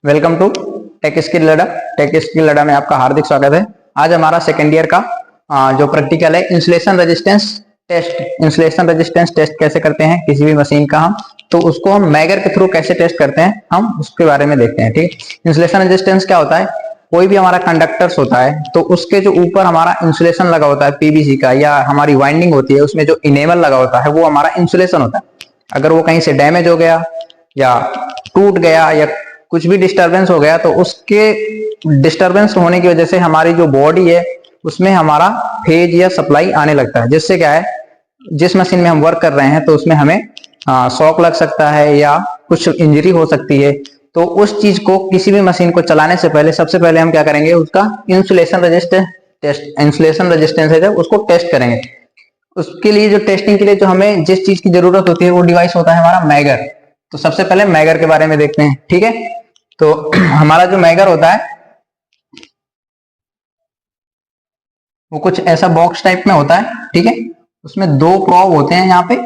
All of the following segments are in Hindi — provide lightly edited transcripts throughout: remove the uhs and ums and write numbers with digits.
वेलकम टू टेक स्किल लड़ा। टेक स्किल लड़ा में आपका हार्दिक स्वागत है। आज हमारा सेकेंड ईयर का जो प्रैक्टिकल है insulation resistance test. Insulation resistance test कैसे करते हैं किसी भी मशीन का, हम तो उसको हम मैगर के थ्रू कैसे टेस्ट करते हैं हम उसके बारे में देखते हैं। ठीक, इंसुलेशन रेजिस्टेंस क्या होता है? कोई भी हमारा कंडक्टर्स होता है तो उसके जो ऊपर हमारा इंसुलेशन लगा होता है पीवीसी का, या हमारी वाइंडिंग होती है उसमें जो इनेबल लगा होता है वो हमारा इंसुलेशन होता है। अगर वो कहीं से डैमेज हो गया या टूट गया या कुछ भी डिस्टरबेंस हो गया तो उसके डिस्टरबेंस होने की वजह से हमारी जो बॉडी है उसमें हमारा फेज या सप्लाई आने लगता है, जिससे क्या है, जिस मशीन में हम वर्क कर रहे हैं तो उसमें हमें शॉक लग सकता है या कुछ इंजरी हो सकती है। तो उस चीज को किसी भी मशीन को चलाने से पहले सबसे पहले हम क्या करेंगे, उसका insulation resistance test, insulation resistance है जब उसको टेस्ट करेंगे। उसके लिए जो टेस्टिंग के लिए जो हमें जिस चीज की जरूरत होती है वो डिवाइस होता है हमारा मैगर। तो सबसे पहले मैगर के बारे में देखते हैं। ठीक है, तो हमारा जो मैगर होता है वो कुछ ऐसा बॉक्स टाइप में होता है। ठीक है, उसमें दो प्रोब होते हैं यहाँ पे,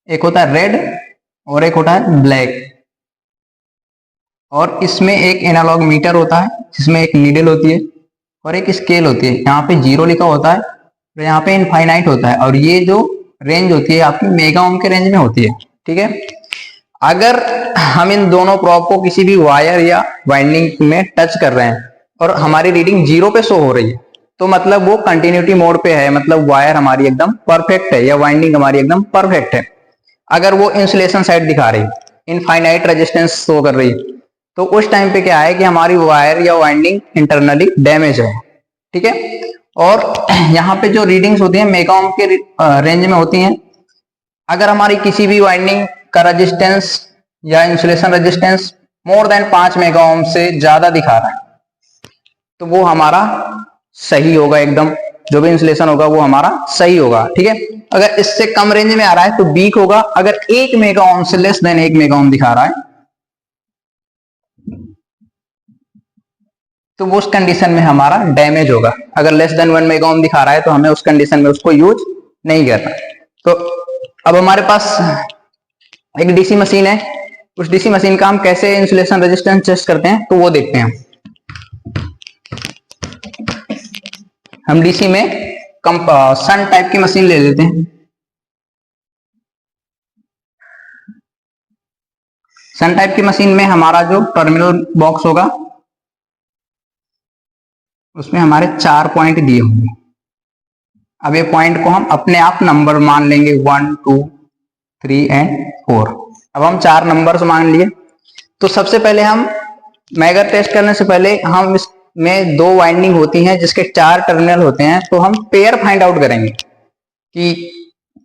एक होता है रेड और एक होता है ब्लैक, और इसमें एक एनालॉग मीटर होता है जिसमें एक नीडल होती है और एक स्केल होती है। यहाँ पे 0 लिखा होता है और यहाँ पे इनफाइनाइट होता है, और ये जो रेंज होती है आपकी मेगा ओम के रेंज में होती है। ठीक है, अगर हम इन दोनों प्रोब को किसी भी वायर या वाइंडिंग में टच कर रहे हैं और हमारी रीडिंग 0 पे शो हो रही है तो मतलब वो कंटिन्यूटी मोड पे है, मतलब वायर हमारी एकदम परफेक्ट है या वाइंडिंग हमारी एकदम परफेक्ट है। अगर वो इंसुलेशन साइड दिखा रही है, इनफाइनाइट रेजिस्टेंस शो कर रही है, तो उस टाइम पे क्या है कि हमारी वायर या वाइंडिंग इंटरनली डैमेज है। ठीक है, और यहाँ पे जो रीडिंग्स होती है मेगा ओम के रेंज में होती हैं। अगर हमारी किसी भी वाइंडिंग का रेजिस्टेंस या insulation resistance more than 5 mega ohm से ज्यादा दिखा रहा है तो वो हमारा सही होगा, एकदम जो भी इंसुलेशन होगा वो हमारा सही होगा। ठीक है, अगर इससे कम रेंज में आ रहा है तो वीक होगा। अगर 1 मेगा ओम से लेस देन 1 मेगा ओम दिखा रहा है तो वो उस कंडीशन में हमारा डैमेज होगा। अगर लेस देन 1 मेगा ओम दिखा रहा है तो हमें उस कंडीशन में उसको यूज नहीं करना। तो अब हमारे पास एक डीसी मशीन है, उस डीसी मशीन का हम कैसे इंसुलेशन रेजिस्टेंस टेस्ट करते हैं तो वो देखते हैं। हम डीसी में सन टाइप की मशीन ले लेते हैं। सन टाइप की मशीन में हमारा जो टर्मिनल बॉक्स होगा उसमें हमारे 4 पॉइंट दिए होंगे। अब ये पॉइंट को हम अपने आप नंबर मान लेंगे 1 2 3 एंड 4। अब हम 4 नंबर्स मान लिए। तो सबसे पहले हम मैगर टेस्ट करने से पहले हम इसमें 2 वाइंडिंग होती हैं जिसके 4 टर्मिनल होते हैं, तो हम पेयर फाइंड आउट करेंगे कि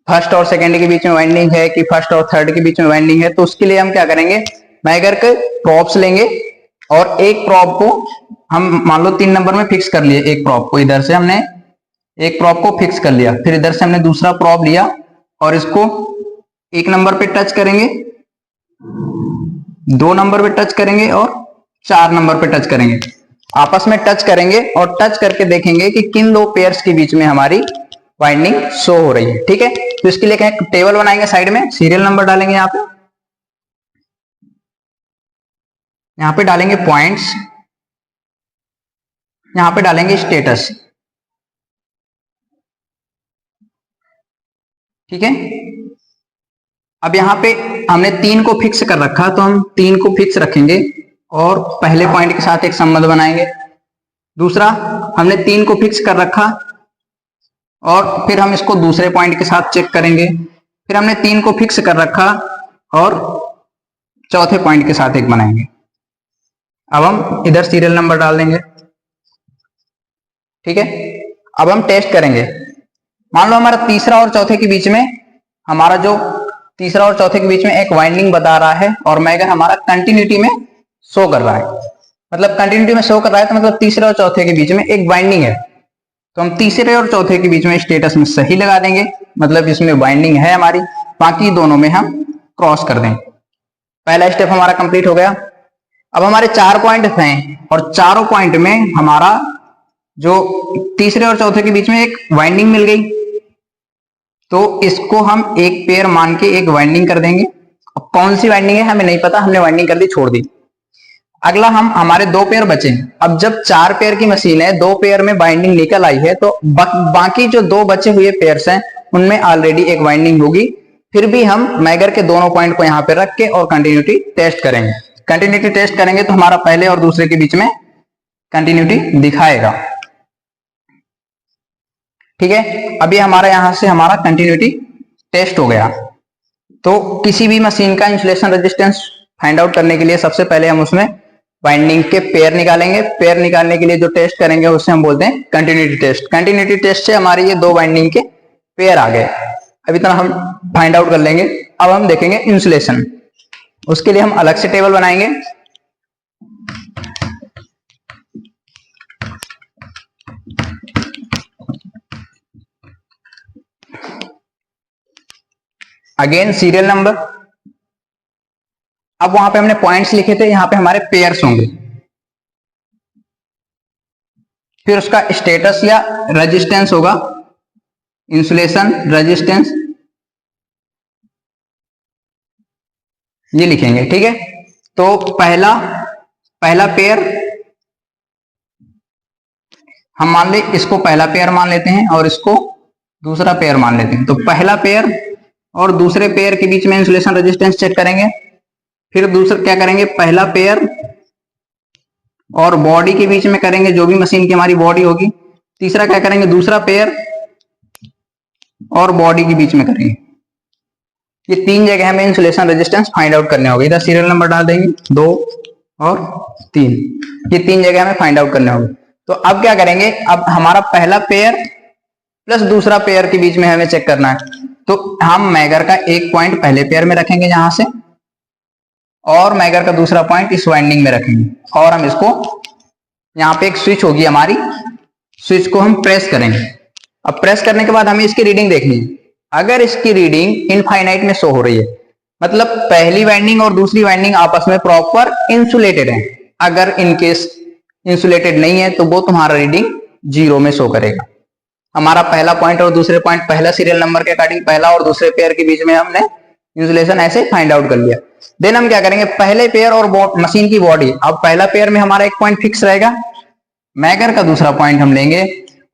फर्स्ट और सेकंड के बीच में वाइंडिंग है कि फर्स्ट और थर्ड के बीच में वाइंडिंग है। तो उसके लिए हम क्या करेंगे, मैगर के प्रोब्स लेंगे और एक प्रोब को हम मान लो 3 नंबर में फिक्स कर लिए। एक प्रोब को इधर से हमने एक प्रोब को फिक्स कर लिया, फिर इधर से हमने दूसरा प्रोब लिया और इसको 1 नंबर पे टच करेंगे, 2 नंबर पे टच करेंगे और 4 नंबर पे टच करेंगे। आपस में टच करेंगे और टच करके देखेंगे कि किन 2 पेयर्स के बीच में हमारी वाइंडिंग शो हो रही है। ठीक है, तो इसके लिए एक टेबल बनाएंगे, साइड में सीरियल नंबर डालेंगे, यहाँ पे डालेंगे पॉइंट्स, यहाँ पे डालेंगे स्टेटस। ठीक है, अब यहाँ पे हमने 3 को फिक्स कर रखा तो हम 3 को फिक्स रखेंगे और पहले पॉइंट के साथ एक संबंध बनाएंगे। दूसरा, हमने 3 को फिक्स कर रखा और फिर हम इसको दूसरे पॉइंट के साथ चेक करेंगे। फिर हमने 3 को फिक्स कर रखा और चौथे पॉइंट के साथ एक बनाएंगे। अब हम इधर सीरियल नंबर डाल देंगे। ठीक है, अब हम टेस्ट करेंगे। मान लो हमारा तीसरा और चौथे के बीच में, हमारा जो तीसरा और चौथे के बीच में एक वाइंडिंग बता रहा है और मैगर हमारा कंटिन्यूटी में शो कर रहा है। मतलब कंटिन्यूटी में शो कर रहा है तो मतलब तीसरे और चौथे के बीच में एक वाइंडिंग है, तो हम तीसरे और चौथे के बीच में स्टेटस में सही लगा देंगे, मतलब इसमें वाइंडिंग है हमारी। बाकी दोनों में हम क्रॉस कर देंगे। पहला स्टेप हमारा कंप्लीट हो गया। अब हमारे 4 पॉइंट हैं और चारों पॉइंट में हमारा जो तीसरे और चौथे के बीच में एक वाइंडिंग मिल गई, तो इसको हम एक पेयर मान के एक वाइंडिंग कर देंगे। अब कौन सी वाइंडिंग है हमें नहीं पता, हमने वाइंडिंग कर दी, छोड़ दी। अगला हम हमारे 2 पेयर बचे। अब जब 4 पेयर की मशीन है, 2 पेयर में बाइंडिंग निकल आई है, तो बाकी जो 2 बचे हुए पेयर्स हैं उनमें ऑलरेडी एक बाइंडिंग होगी। फिर भी हम मैगर के दोनों पॉइंट को यहां पे रख के और कंटिन्यूटी टेस्ट करेंगे। कंटिन्यूटी टेस्ट करेंगे तो हमारा पहले और दूसरे के बीच में कंटिन्यूटी दिखाएगा। ठीक है, अभी हमारा यहां से हमारा कंटिन्यूटी टेस्ट हो गया। तो किसी भी मशीन का इंसुलेशन रेजिस्टेंस फाइंड आउट करने के लिए सबसे पहले हम उसमें बाइंडिंग के पेयर निकालेंगे। पेयर निकालने के लिए जो टेस्ट करेंगे उसे हम बोलते हैं कंटिन्यूटी टेस्ट। कंटिन्यूटी टेस्ट से हमारे ये 2 बाइंडिंग के पेयर आ गए। अब इतना हम फाइंड आउट कर लेंगे। अब हम देखेंगे इंसुलेशन। उसके लिए हम अलग से टेबल बनाएंगे। Again serial number. अब वहां पे हमने पॉइंट्स लिखे थे, यहां पे हमारे पेयर्स होंगे। फिर उसका स्टेटस या रेजिस्टेंस होगा, इंसुलेशन रेजिस्टेंस, ये लिखेंगे। ठीक है, तो पहला पेयर हम मान ले, इसको पहला पेयर मान लेते हैं और इसको दूसरा पेयर मान लेते हैं। तो पहला पेयर और दूसरे पेयर के बीच में इंसुलेशन रेजिस्टेंस चेक करेंगे। फिर दूसरा क्या करेंगे, पहला पेयर और बॉडी के बीच में करेंगे, जो भी मशीन की हमारी बॉडी होगी। तीसरा क्या करेंगे, दूसरा पेयर और बॉडी के बीच में करेंगे। ये 3 जगह हमें इंसुलेशन रेजिस्टेंस फाइंड आउट करने होंगे। इधर सीरियल नंबर डाल देंगे 2 और 3, ये 3 जगह हमें फाइंड आउट करने होंगे। तो अब क्या करेंगे, अब हमारा पहला पेयर प्लस दूसरा पेयर के बीच में हमें चेक करना है। तो हम मैगर का एक पॉइंट पहले पेयर में रखेंगे यहां से, और मैगर का दूसरा पॉइंट इस वाइंडिंग में रखेंगे, और हम इसको यहाँ पे एक स्विच होगी हमारी, स्विच को हम प्रेस करेंगे। अब प्रेस करने के बाद हमें इसकी रीडिंग देखनी है। अगर इसकी रीडिंग इनफाइनाइट में शो हो रही है, मतलब पहली वाइंडिंग और दूसरी वाइंडिंग आपस में प्रॉपर इंसुलेटेड है। अगर इनकेस इंसुलेटेड नहीं है तो वो तुम्हारा रीडिंग 0 में शो करेगा। हमारा पहला पॉइंट और दूसरे पॉइंट पहला सीरियल नंबर के अकॉर्डिंग पहला और दूसरे पेयर के बीच में हमने इंसुलेशन ऐसे फाइंड आउट कर लिया। देन हम क्या करेंगे, पहले पेयर और मशीन की बॉडी, अब पहला पेयर में हमारा एक पॉइंट फिक्स रहेगा, मैगर का दूसरा पॉइंट हम लेंगे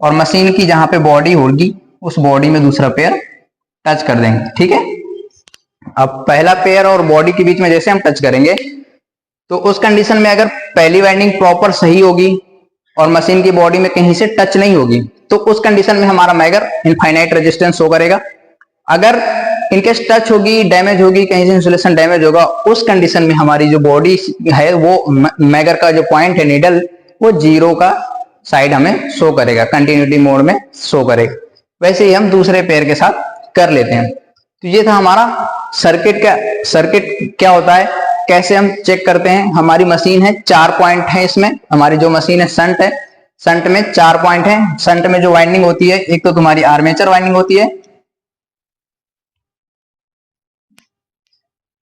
और मशीन की जहां पे बॉडी होगी उस बॉडी में दूसरा पेयर टच कर देंगे। ठीक है, अब पहला पेयर और बॉडी के बीच में जैसे हम टच करेंगे तो उस कंडीशन में अगर पहली वाइंडिंग प्रॉपर सही होगी और मशीन की बॉडी में कहीं से टच नहीं होगी तो उस कंडीशन में हमारा मैगर इनफाइनाइट रेजिस्टेंस शो करेगा। अगर इनकेस टच होगी, डैमेज होगी, कहीं से इंसुलेशन डैमेज होगा, उस कंडीशन में हमारी जो बॉडी है वो मैगर का जो पॉइंट है नीडल, वो 0 का साइड हमें शो करेगा, कंटिन्यूटी मोड में शो करेगा। वैसे ही हम दूसरे पेयर के साथ कर लेते हैं। तो ये था हमारा सर्किट क्या होता है, कैसे हम चेक करते हैं। हमारी मशीन है, 4 पॉइंट है इसमें। हमारी जो मशीन है शंट है, शंट में 4 पॉइंट है। शंट में जो वाइंडिंग होती है, एक तो तुम्हारी आर्मेचर वाइंडिंग होती है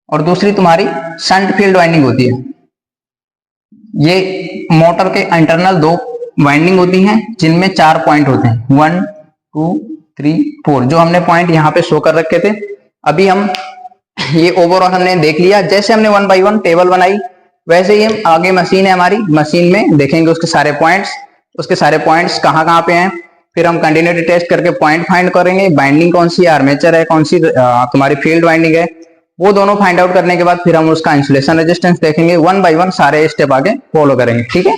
और दूसरी तुम्हारी शंट फील्ड वाइंडिंग होती है। ये मोटर के इंटरनल 2 वाइंडिंग होती हैं जिनमें 4 पॉइंट होते हैं, 1 2 3 4, जो हमने पॉइंट यहाँ पे शो कर रखे थे। अभी हम ये ओवरऑल हमने देख लिया। जैसे हमने 1 बाई 1 टेबल बनाई वैसे ही हम आगे मशीन है हमारी, मशीन में देखेंगे उसके सारे पॉइंट्स कहाँ पे हैं। फिर हम कंटिन्यूटी टेस्ट करके पॉइंट फाइंड करेंगे, बाइंडिंग कौन सी आर्मेचर है, कौन सी तुम्हारी फील्ड वाइंडिंग है, वो दोनों फाइंड आउट करने के बाद फिर हम उसका इंसुलेशन रेजिस्टेंस देखेंगे। 1 बाई 1 सारे स्टेप आगे फॉलो करेंगे। ठीक है।